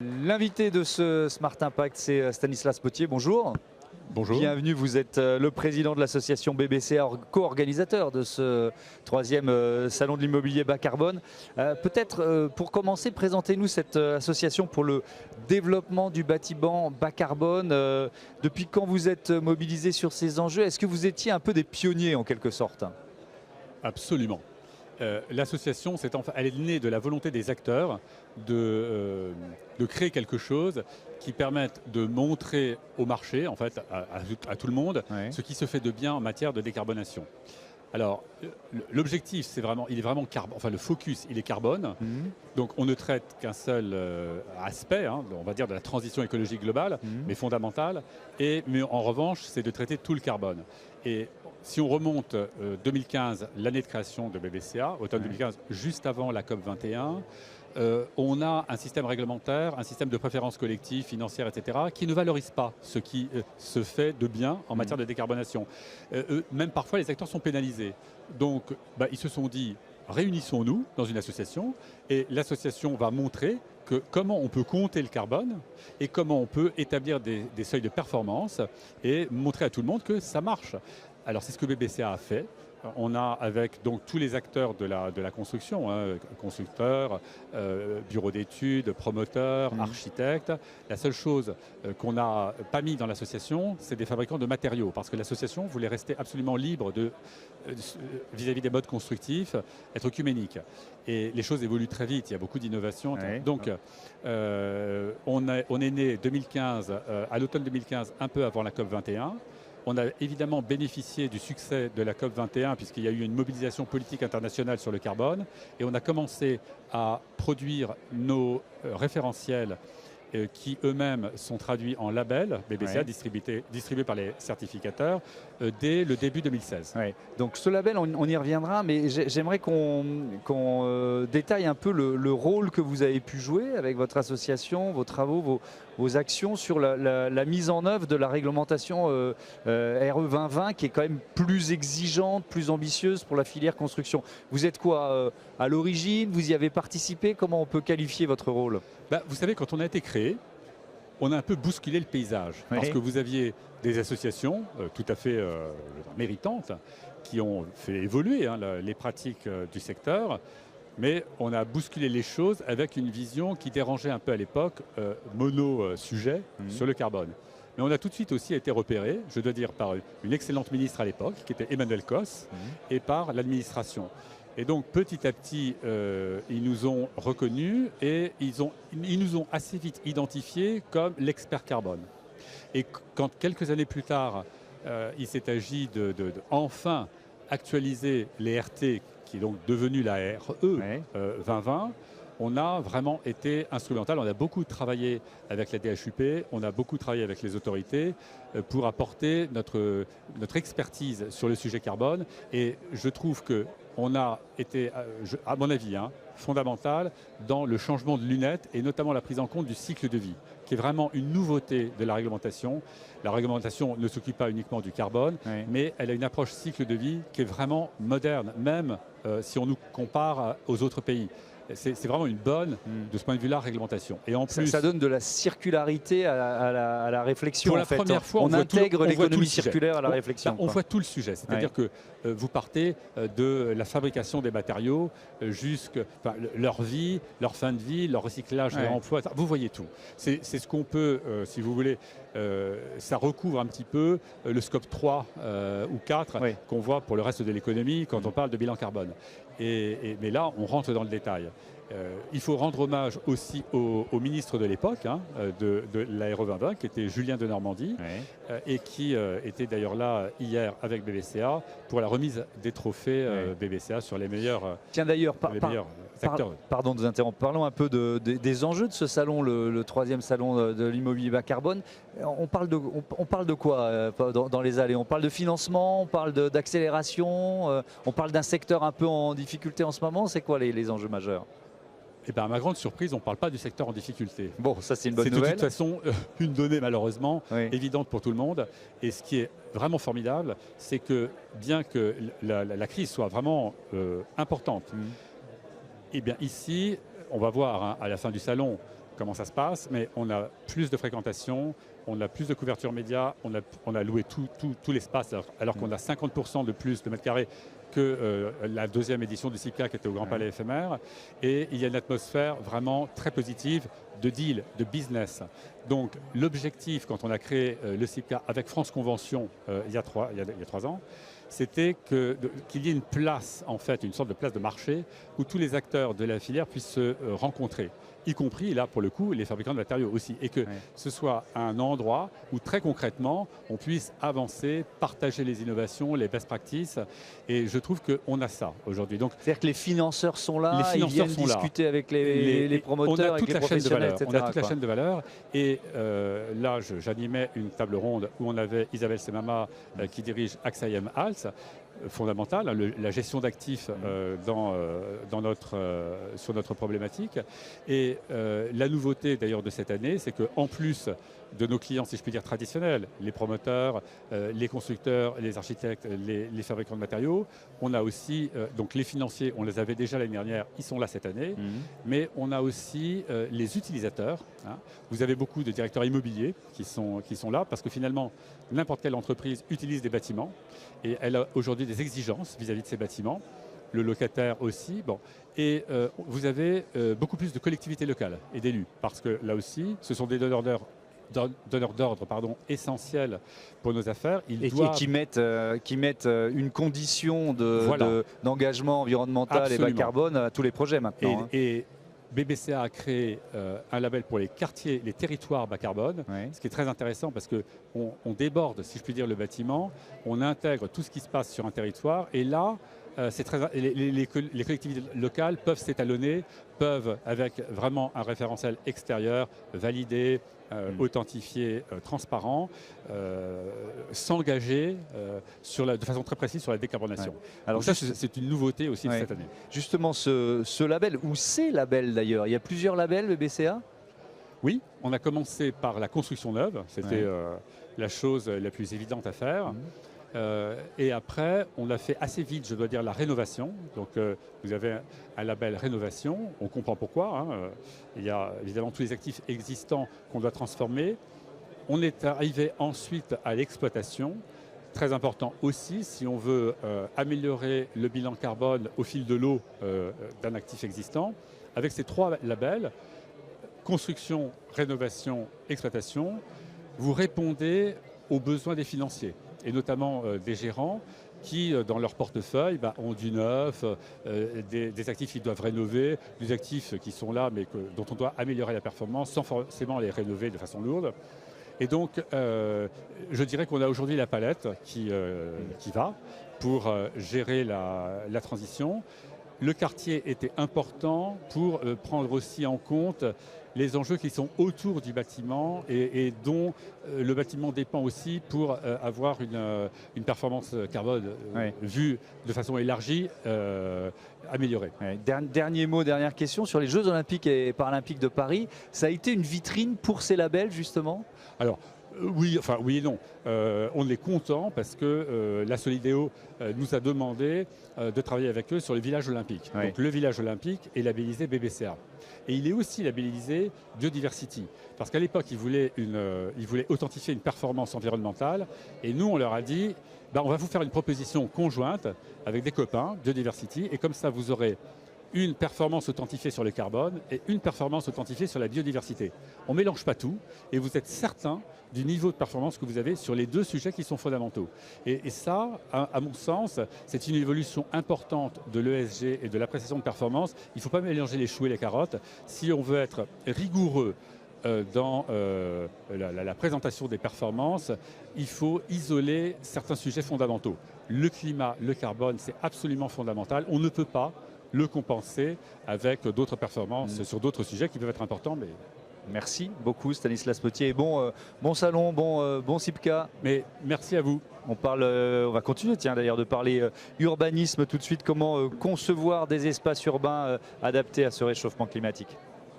L'invité de ce Smart Impact, c'est Stanislas Potier. Bonjour. Bonjour. Bienvenue, vous êtes le président de l'association BBCA, co-organisateur de ce troisième salon de l'immobilier bas carbone. Peut-être pour commencer, présentez-nous cette association pour le développement du bâtiment bas carbone. Depuis quand vous êtes mobilisé sur ces enjeux? Est-ce que vous étiez un peu des pionniers en quelque sorte? Absolument. L'association, elle est née de la volonté des acteurs de créer quelque chose qui permette de montrer au marché, en fait, à tout le monde, ce qui se fait de bien en matière de décarbonation. Alors, l'objectif, il est vraiment carbone. Enfin, le focus, il est carbone. Donc, on ne traite qu'un seul aspect, on va dire, de la transition écologique globale, mais fondamentale. Mais en revanche, c'est de traiter tout le carbone. Et si on remonte 2015, l'année de création de BBCA, automne 2015, juste avant la COP 21, on a un système réglementaire, un système de préférence collective, financière, etc., qui ne valorise pas ce qui se fait de bien en matière de décarbonation. Même parfois, les acteurs sont pénalisés. Donc, ils se sont dit, réunissons-nous dans une association, et l'association va montrer comment on peut compter le carbone et comment on peut établir des seuils de performance et montrer à tout le monde que ça marche. Alors, c'est ce que BBCA a fait. On a avec donc tous les acteurs de la construction, constructeurs, bureaux d'études, promoteurs, architectes. La seule chose qu'on n'a pas mis dans l'association, c'est des fabricants de matériaux, parce que l'association voulait rester absolument libre vis-à-vis des modes constructifs, être œcuménique. Et les choses évoluent très vite, il y a beaucoup d'innovations. Donc, on est né 2015, à l'automne 2015, un peu avant la COP 21. On a évidemment bénéficié du succès de la COP 21 puisqu'il y a eu une mobilisation politique internationale sur le carbone et on a commencé à produire nos référentiels qui eux-mêmes sont traduits en labels BBCA distribués par les certificateurs dès le début 2016. Donc ce label, on y reviendra, mais j'aimerais qu'on détaille un peu le rôle que vous avez pu jouer avec votre association, vos travaux, vos actions sur la mise en œuvre de la réglementation RE 2020 qui est quand même plus exigeante, plus ambitieuse pour la filière construction. Vous êtes quoi à l'origine? Vous y avez participé? Comment on peut qualifier votre rôle? Vous savez, quand on a été créé, on a un peu bousculé le paysage. Parce que vous aviez des associations tout à fait méritantes qui ont fait évoluer les pratiques du secteur. Mais on a bousculé les choses avec une vision qui dérangeait un peu à l'époque, mono-sujet sur le carbone. Mais on a tout de suite aussi été repéré, je dois dire, par une excellente ministre à l'époque, qui était Emmanuelle Cos, et par l'administration. Et donc, petit à petit, ils nous ont reconnus et ils nous ont assez vite identifiés comme l'expert carbone. Et quand, quelques années plus tard, il s'est agi de enfin actualiser les RT, qui est donc devenue la RE 2020, on a vraiment été instrumental. On a beaucoup travaillé avec la DHUP, on a beaucoup travaillé avec les autorités pour apporter notre expertise sur le sujet carbone. Et je trouve qu'on a été, à mon avis, fondamental dans le changement de lunettes et notamment la prise en compte du cycle de vie, qui est vraiment une nouveauté de la réglementation. La réglementation ne s'occupe pas uniquement du carbone, mais elle a une approche cycle de vie qui est vraiment moderne, même si on nous compare aux autres pays. C'est vraiment une bonne, de ce point de vue-là, réglementation. Et en plus, ça donne de la circularité à la réflexion. Pour la première fois, on intègre l'économie circulaire à la réflexion. On voit tout le sujet. C'est-à-dire que vous partez de la fabrication des matériaux jusqu'à leur vie, leur fin de vie, leur recyclage, leur emploi. Vous voyez tout. C'est ce qu'on peut, si vous voulez, ça recouvre un petit peu le scope 3 ou 4 qu'on voit pour le reste de l'économie quand on parle de bilan carbone. Mais là, on rentre dans le détail. Il faut rendre hommage aussi au ministre de l'époque, de la RE 2020, qui était Julien Denormandie, et qui était d'ailleurs là hier avec BBCA pour la remise des trophées BBCA sur les meilleurs, Tiens d'ailleurs, acteurs. Pardon de vous interrompre, parlons un peu des enjeux de ce salon, le troisième salon de l'immobilier bas carbone. On parle de quoi dans les allées? On parle de financement, on parle d'accélération, on parle d'un secteur un peu en difficulté en ce moment. C'est quoi les enjeux majeurs? Eh bien, à ma grande surprise, on ne parle pas du secteur en difficulté. Bon, ça c'est une bonne nouvelle. C'est de toute façon une donnée malheureusement évidente pour tout le monde. Et ce qui est vraiment formidable, c'est que bien que la crise soit vraiment importante, eh bien ici, on va voir à la fin du salon comment ça se passe, mais on a plus de fréquentation, on a plus de couverture média, on a loué tout l'espace, alors qu'on a 50% de plus de mètres carrés que la deuxième édition du CIPCA qui était au Grand Palais éphémère. Et il y a une atmosphère vraiment très positive de deal, de business. Donc l'objectif, quand on a créé le CIPCA avec France Convention il y a 3 ans, c'était qu'il y ait une place, en fait, une sorte de place de marché où tous les acteurs de la filière puissent se rencontrer, y compris, là, pour le coup, les fabricants de matériaux aussi. Et que ce soit un endroit où, très concrètement, on puisse avancer, partager les innovations, les best practices. Et je trouve qu'on a ça aujourd'hui. C'est-à-dire que les financeurs sont là, ils viennent discuter avec les promoteurs, avec les professionnels, etc. On a toute la chaîne de valeur. Et là, j'animais une table ronde où on avait Isabelle Semama qui dirige AXA IM Hals, fondamentale, hein, la gestion d'actifs sur notre problématique. Et la nouveauté d'ailleurs de cette année, c'est qu'en plus de nos clients, si je puis dire, traditionnels, les promoteurs, les constructeurs, les architectes, les fabricants de matériaux, on a aussi, donc les financiers, on les avait déjà l'année dernière, ils sont là cette année, mais on a aussi les utilisateurs. Hein. Vous avez beaucoup de directeurs immobiliers qui sont là, parce que finalement, n'importe quelle entreprise utilise des bâtiments, et elle a aujourd'hui des exigences vis-à-vis de ces bâtiments, le locataire aussi. Bon. Et vous avez beaucoup plus de collectivités locales et d'élus, parce que là aussi, ce sont des donneurs d'ordre essentiels pour nos affaires. Qui mettent une condition d'engagement environnemental et bas carbone à tous les projets maintenant. Et BBCA a créé un label pour les quartiers, les territoires bas carbone, ce qui est très intéressant parce qu'on déborde, si je puis dire, le bâtiment, on intègre tout ce qui se passe sur un territoire, et là, les collectivités locales peuvent s'étalonner, peuvent, avec vraiment un référentiel extérieur, validé, authentifié, transparent, s'engager de façon très précise sur la décarbonation. Alors ça, c'est une nouveauté aussi de cette année. Justement, ce label, ou ces labels d'ailleurs, il y a plusieurs labels, le BCA ? Oui, on a commencé par la construction neuve, c'était la chose la plus évidente à faire. Et après, on a fait assez vite, je dois dire, la rénovation. Donc, vous avez un label rénovation. On comprend pourquoi. Hein. Il y a évidemment tous les actifs existants qu'on doit transformer. On est arrivé ensuite à l'exploitation. Très important aussi, si on veut améliorer le bilan carbone au fil de l'eau d'un actif existant. Avec ces 3 labels, construction, rénovation, exploitation, vous répondez aux besoins des financiers, et notamment des gérants qui, dans leur portefeuille, ont du neuf, des actifs qu'ils doivent rénover, des actifs qui sont là mais dont on doit améliorer la performance sans forcément les rénover de façon lourde. Et donc, je dirais qu'on a aujourd'hui la palette qui va pour gérer la transition. Le quartier était important pour prendre aussi en compte les enjeux qui sont autour du bâtiment et dont le bâtiment dépend aussi pour avoir une performance carbone vue de façon élargie, améliorée. Dernier mot, dernière question sur les Jeux Olympiques et Paralympiques de Paris. Ça a été une vitrine pour ces labels justement ? Alors, oui et non. On est content parce que la Solideo nous a demandé de travailler avec eux sur le village olympique. Donc le village olympique est labellisé BBCA. Et il est aussi labellisé Biodiversity. Parce qu'à l'époque, ils voulaient authentifier une performance environnementale. Et nous, on leur a dit, on va vous faire une proposition conjointe avec des copains, Biodiversity. Et comme ça, vous aurez une performance authentifiée sur le carbone et une performance authentifiée sur la biodiversité. On ne mélange pas tout et vous êtes certain du niveau de performance que vous avez sur les 2 sujets qui sont fondamentaux. Et ça, à mon sens, c'est une évolution importante de l'ESG et de l'appréciation de performance. Il ne faut pas mélanger les choux et les carottes. Si on veut être rigoureux dans la présentation des performances, il faut isoler certains sujets fondamentaux. Le climat, le carbone, c'est absolument fondamental. On ne peut pas le compenser avec d'autres performances sur d'autres sujets qui peuvent être importants. Mais... Merci beaucoup Stanislas Potier. Bon salon, bon CIPCA. Mais merci à vous. On va continuer d'ailleurs de parler urbanisme tout de suite. Comment concevoir des espaces urbains adaptés à ce réchauffement climatique.